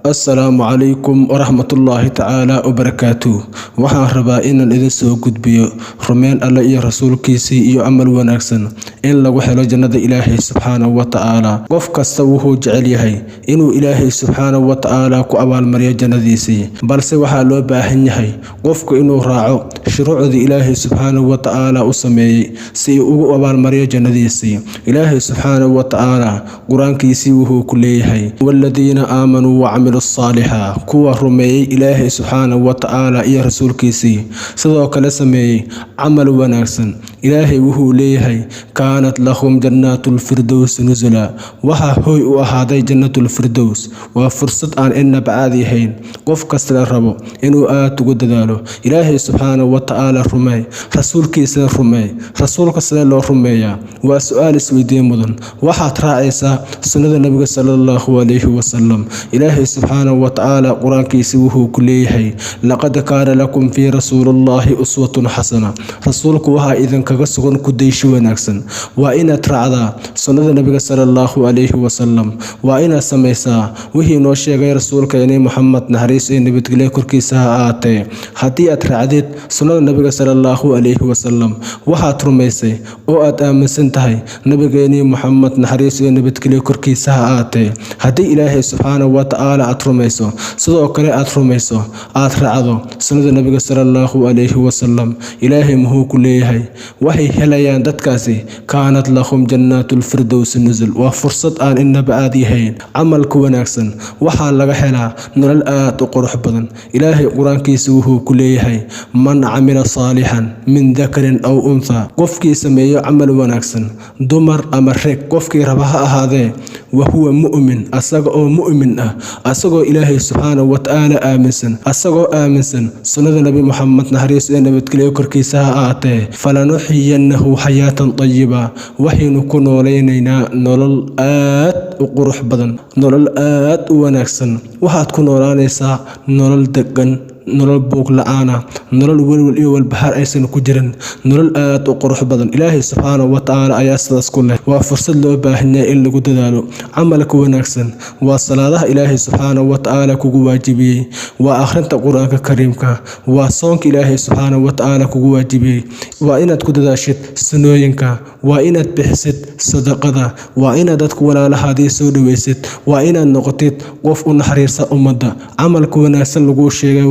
السلام عليكم ورحمة الله تعالى وبركاته. waxaan rabaa inaan idin soo gudbiyo rumayn alla iyo rasuulkiisa iyo amal wanaagsan in lagu helo jannada Ilaahay subhanahu wa ta'ala. qof kasta wuxuu jecel yahay inuu Ilaahay subhanahu wa ta'ala ku abaalmariyo jannadiisa, balse waxaa loo baahan yahay qofku inuu raaco shuruucda Ilaahay subhanahu wa ta'ala u sameeyay si uu ugu abaalmariyo jannadiisa. Ilaahay subhanahu wa ta'ala quraankiisa wuxuu ku leeyahay walladina aamanu wa الصالحة كوا رمي إلهي سبحانه وتعالى يا رسول كيسي صدق لسمي عمل وناكسن إلهي وهو ليهي كانت لهم جنات الفردوس نزلا وها هوي وهذا جنة الفردوس وفرصة أن بعاديهين قف كسر الربو إنه قد ذاله إلهي سبحانه وتعالى رمي رسول كيسي رمي رسول كسر الله رمي وسؤال سويدي مدن وها تراعيسا سنة النبي صلى الله عليه وسلم إلهي سبحانه وتعالى قرآن كيسوه كليه لقد كان لكم في رسول الله أسوة حسنة. رسولك وها إذن كغسغن كديش ونكسن وإن ترعدا سنة النبي صلى الله عليه وسلم وإن سميسا وهي نوشي غير رسولك يعني محمد نهريس إن بتقلي كركيسا آتي هدي أترعدت سنة النبي صلى الله عليه وسلم وها ترميسي أو أتأمن سنتهي نبي يعني محمد نهريس إن بتقلي كركيسا آتي هدي إلهي سبحانه وتعالى أترميسو sidoo kale aad rumayso aad raacdo sunnada nabiga sallallahu alayhi wasallam ilaahay muxuu ku leeyahay waxay helayaan dadkaasi kaanat lahum jannatul firdaws nuzul wa fursad aan inaba aad yahayn amalku wanaagsan waxa laga helaa nolol aad u qurux badan. ilaahay quraankiisa wuxuu ku leeyahay man amila salihan min dhakarin aw untha qofkii sameeyo amal wanaagsan dumar ama rag qofkii raba ha ahaadee wa huwa mu'min asaga oo mu'min ah asagoo ilaahay subhanahu wa ta'ala aaminsan asagoo aaminsan sunnada nabi muhammad nahariis ee nabadgelyo korkiisa ha aatee falanuhyiyannahu hayatan tayyiba waxaynu ku nooleynayna nolol aad u qurux badan nolol aad u wanaagsan waxaad ku noolaanaysaa nolol degan nolol buuq la'aana nolol walwal iyo walbahaar aysan ku jirin nolol aad u qurux badan. ilaahay subhanahu wa ta'ala ayaa sidaas ku leh waa fursad loo baahan yahay in lagu dadaalo amalka wanaagsan waa salaadaha ilaahay subhanahu wa ta'ala kugu waajibiyay waa akhrinta quraanka kariimka waa soonka ilaahay subhanahu wa ta'ala kugu waajibiyay waa inaad ku dadaashid sunooyinka waa inaad bixisid sadaqada waa inaad dadku walaalahaadii soo dhaweysid waa inaad noqotid qof u naxariista ummadda amalka wanaagsan lagu sheegay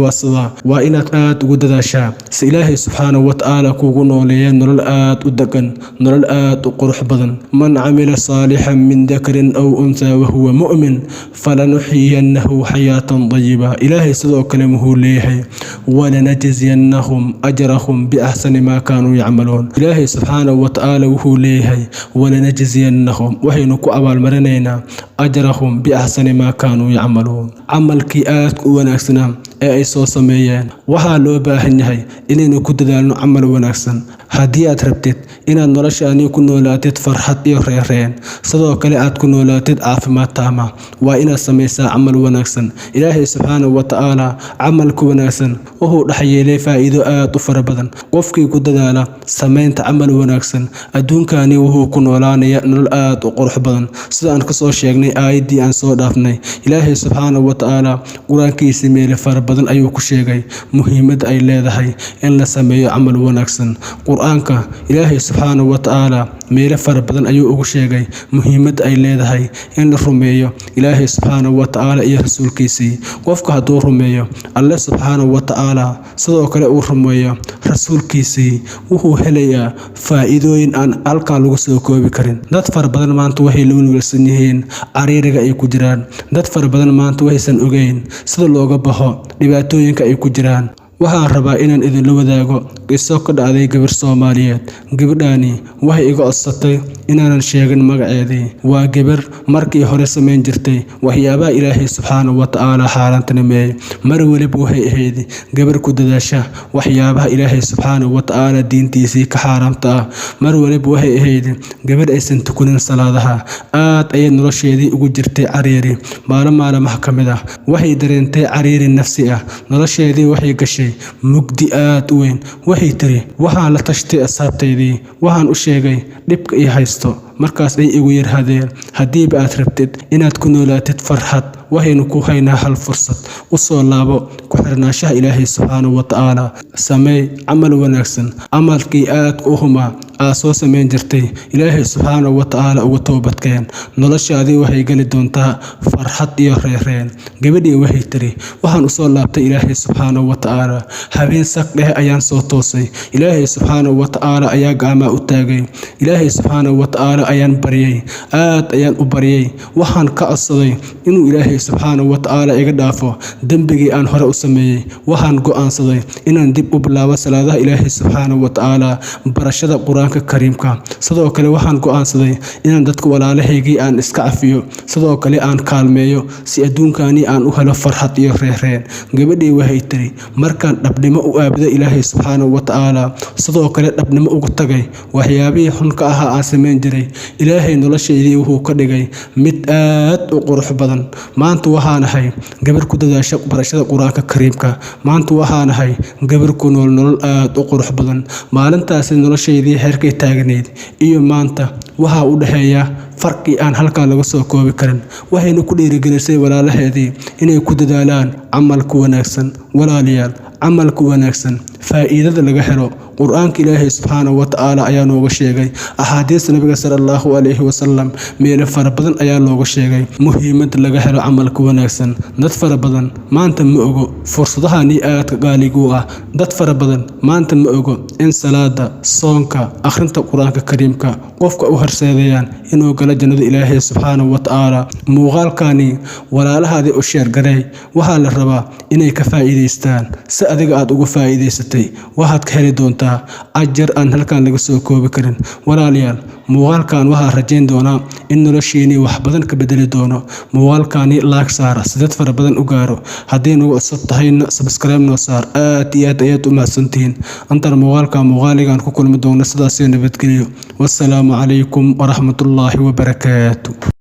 waa inaad aad ugu dadaashaa si ilaahay subhanahu wa ta'ala kugu nooleeyo nolol aad u degan nolol aad u qurux badan. man amila salihan min dhakarin aw untha wa huwa mu'min falanuhyiyannahu hayatan tayyiba. ilaahay sidoo kale muxuu leeyahay walanajziyannahum ajrahum bi ahsani ma kanu ya'maluun. ilaahay subhanahu wa ta'ala wuxuu leeyahay walanajziyannahum waxaynu ku abaalmarinaynaa ajrahum bi ahsani ma kanu ya'maluun. amalkii aad u wanaagsanaa ee ay soo sameeyeen waxaa loo baahan yahay inaynu ku dadaalno amal wanaagsan haddii aad rabtid inaad noloshaani ku noolaatid farxad iyo reereen sidoo kale aad ku noolaatid caafimaad taama waa inaad samaysaa amal wanaagsan. ilaahay subhanahu wa ta'ala amalku wanaagsan wuxuu dhaxyeelay faa'iido aad u fara badan qofkii ku dadaala samaynta amal wanaagsan adduunkaani wuxuu ku noolaanaya nolol aad u qurux badan sida aan ka soo sheegnay aayadii aan soo dhaafnay. ilaahay subhanahu wa ta'ala quraankiisa meel fara badan ayuu ku sheegay muhiimadda ay leedahay in la sameeyo amal wanaagsan. quraanka ilaahay subhanahu wa ta'ala meel fara badan ayuu ugu sheegay muhiimadda ay leedahay in la rumeeyo ilaahay subhanahu wa ta'ala iyo rasuulkiisa. qofka hadduu rumeeyo Allah subhanahu wa ta'ala sidoo kale uu rumeeyo rasuulkiisa wuxuu helayaa faa'iidooyin aan halkan lagu soo koobi karin. dad fara badan maanta waxay la walwalsan yihiin ariiriga ay ku jiraan dad fara badan maanta waxaysan ogeyn sida looga baxo dhibaatooyinka ay ku jiraan. waxaan rabaa inaan idinla wadaago qiso ka dhacday gabar Soomaaliyeed. gabadhaani waxay iga codsatay inaanan sheegin magaceedii. waa gabar markii hore sameyn jirtay waxyaabaha ilaahay subhanahu wa ta'ala xaaraantinimeeyay mar waliba waxay ahayd gabar ku dadaasha waxyaabaha ilaahay subhanahu wa ta'ala diintiisii ka xaaraamta ah mar waliba waxay ahayd gabar aysan tukanin salaadaha aad ayay nolosheedii ugu jirtay cariiri maalmaha kamid ah waxay dareentay cariiri nafsi ah nolosheedii waxay gashay gashay mugdi aad u weyn. Waxay tiri waxaan la tashtay asxaabtaydii, waxaan u sheegay dhibka i haysto. Markaas ay igu yiraahdeen haddiiba aad rabtid inaad ku noolaatid farxad, waxaynu ku haynaa hal fursad. U soo laabo ku xirnaanshaha Ilaahay subxaanahu wa ta'aala. Samee camal wanaagsan, camalkii aad u humaa aad soo samayn jirtay Ilaahay subxaanahu wa ta'aala uga toobadkeen. Noloshaadii waxay gali doontaa farxad iyo reereen. Gabadhii waxay tiri waxaan u soo laabtay Ilaahay subxaanahu wa ta'aala. Habeen saqdeh ayaan soo toosay. Ilaahay subxaanahu wa ta'aala ayaa gacmaha u taagay. Ilaahay subxaanahu wa ta'aala ayaan baryay, aad ayaan u baryay. Waxaan ka codsaday inuu Ilaahay subxaanahu wa ta'aala iga dhaafo dembigii aan hore u sameeyay. Waxaan go'aansaday inaan dib u bilaabo salaadaha Ilaahay subxaanahu wa ta'aala, barashada Qur'aanka Kariimka. Sidoo kale waxaan go'aansaday inaan dadka walaalahaygii aan iska cafiyo, sidoo kale aan kaalmeeyo si adduunkaani aan u helo farxad iyo reereen. Gabadhii waxay tiri markaan dhabnimo u aabuday Ilaahay subxaanahu wa ta'aala, sidoo kale dhabnimo ugu tagay waxyaabihii xunka ahaa aan samayn jiray, Ilaahay noloshaydii wuxuu ka dhigay mid aad u qurux badan. Maanta waxaan ahay gabar ku dadaasha barashada Qur'aanka Kariimka. Maanta waxaan ahay gabar ku nool nolol aad u qurux badan. Maalintaas noloshaydii heerkay taagneed iyo maanta waxa u dhaxeeya farqi aan halkaan laga soo koobi karin. Waxayna ku dhiirigelisay walaalaheedii inay ku dadaalaan camalka wanaagsan. Walaalayaal, camalka wanaagsan faa'iidada laga helo Qur'aanka Ilaahay subxaanahu wa ta'aala ayaa nooga sheegay. Axaadiista Nabiga sallallahu alayhi wasallam meelo fara badan ayaa looga sheegay muhiimadda laga helo camalka wanaagsan. Dad fara badan maanta ma ogo fursadahani aadka qaaliga u ah. Dad fara badan maanta ma ogo in salaada, soonka, akhrinta Qur'aanka Kariimka qofka u horseedayaan inuu galo jannada Ilaahay subxaanahu wa ta'aala. Muuqaalkani walaalahaadii u sheer garay. Waxaa la rabaa inay ka faa'iideystaan si adiga aad uga faa'iideysatay. Waxaad ka heli doontaa ajar aan halkaan laga soo koobi karin. Walaalayaal, muuqaalkan waxaa rajayn doonaa in noloshiini wax badan ka bedeli doono. Muuqaalkani like saara si dad fara badan u gaaro. Haddii nagu cusub tahayna subscribe noo saar. aad iyo aad ayaad u mahadsantihiin. Antar muuqaaligan ku kulmi doona sidaas nabadgelyo. Wassalaamu calaykum waraxmatullaahi wabarakaatuh.